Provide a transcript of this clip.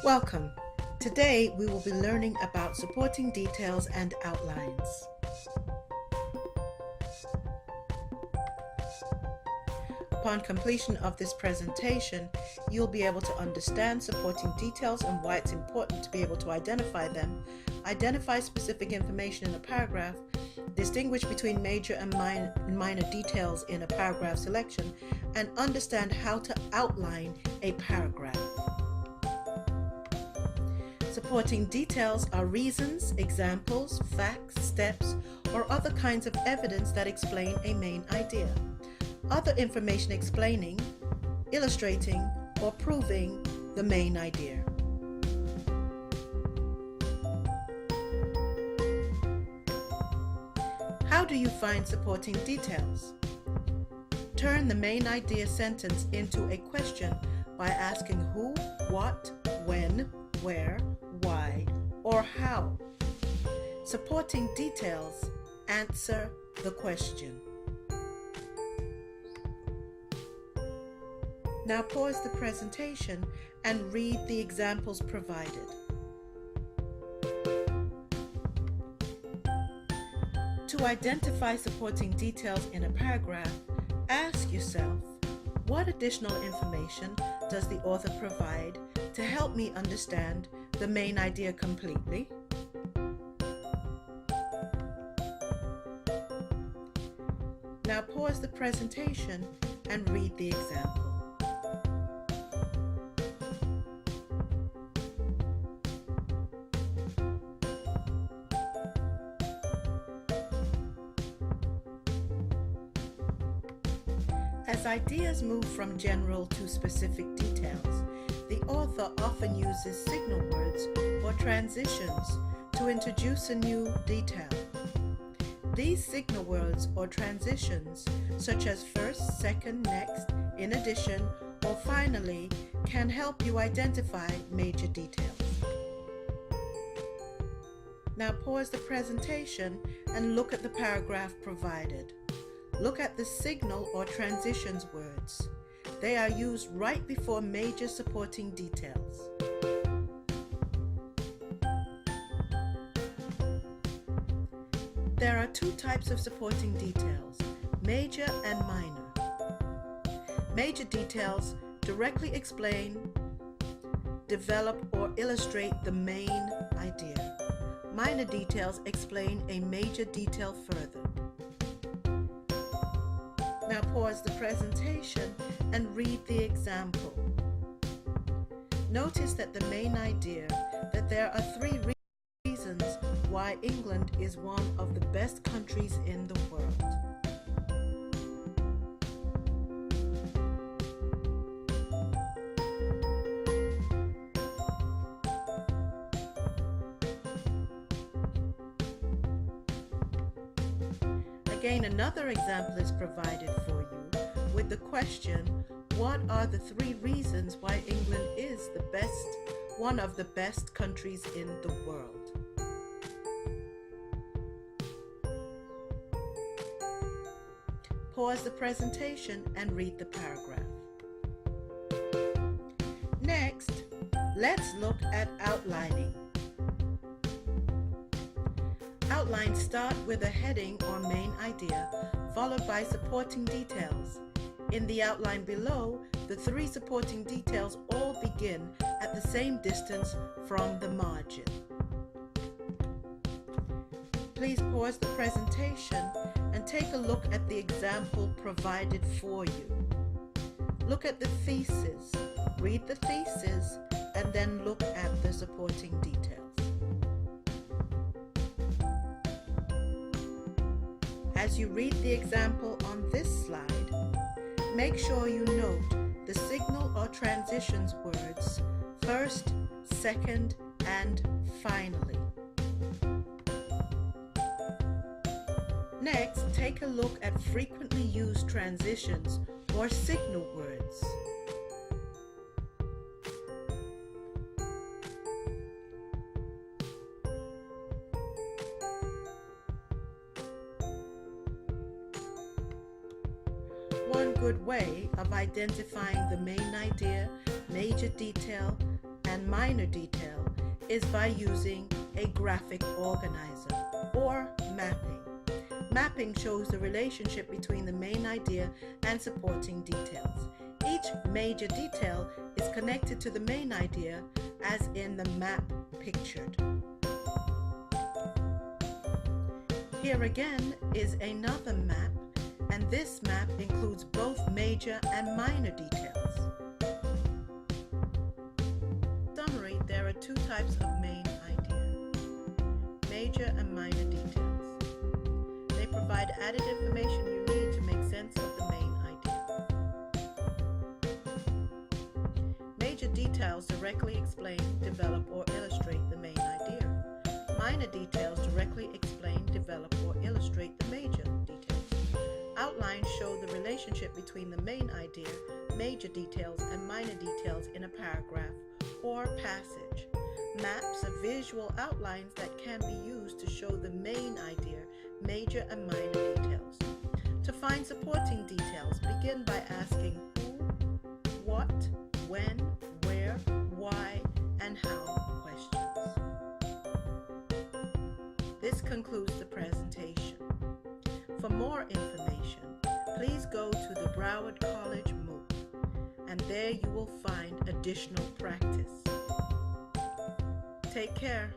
Welcome. Today we will be learning about supporting details and outlines. Upon completion of this presentation, you'll be able to understand supporting details and why it's important to be able to identify them, identify specific information in a paragraph, distinguish between major and minor details in a paragraph selection, and understand how to outline a paragraph. Supporting details are reasons, examples, facts, steps, or other kinds of evidence that explain a main idea. Other information explaining, illustrating, or proving the main idea. How do you find supporting details? Turn the main idea sentence into a question by asking who, what, when, where, why, or how. Supporting details answer the question. Now pause the presentation and read the examples provided. To identify supporting details in a paragraph, ask yourself, what additional information does the author provide to help me understand the main idea completely? Now pause the presentation and read the example. As ideas move from general to specific details, the author often uses signal words or transitions to introduce a new detail. These signal words or transitions, such as first, second, next, in addition, or finally, can help you identify major details. Now pause the presentation and look at the paragraph provided. Look at the signal or transitions words. They are used right before major supporting details. There are two types of supporting details, major and minor. Major details directly explain, develop, or illustrate the main idea. Minor details explain a major detail further. Now pause the presentation and read the example. Notice that the main idea that there are 3 reasons why England is one of the best countries in the world. Again, another example is provided for you with the question, what are the 3 reasons why England is one of the best countries in the world? Pause the presentation and read the paragraph. Next, let's look at outlining. Outlines start with a heading or main idea, followed by supporting details. In the outline below, the 3 supporting details all begin at the same distance from the margin. Please pause the presentation and take a look at the example provided for you. Look at the thesis, read the thesis, and then look at the supporting details. As you read the example on this slide, make sure you note the signal or transitions words first, second, and finally. Next, take a look at frequently used transitions or signal words. One good way of identifying the main idea, major detail, and and minor detail is by using a graphic organizer or mapping. Mapping shows the relationship between the main idea and supporting details. Each major detail is connected to the main idea as in the map pictured. Here again is another map, and this map includes both major and minor details. Summary: there are two types of main idea: major and minor details. They provide added information you need to make sense of the main idea. Major details directly explain, develop, or illustrate the main idea. Minor details directly explain, develop, or illustrate the major details. Outlines show the relationship between the main idea, major details, and minor details in a paragraph or passage. Maps are visual outlines that can be used to show the main idea, major and minor details. To find supporting details, begin by asking who, what, when, where, why, and how questions. This concludes the presentation. For more information, please go to the Broward College MOOC, and there you will find additional practice. Take care.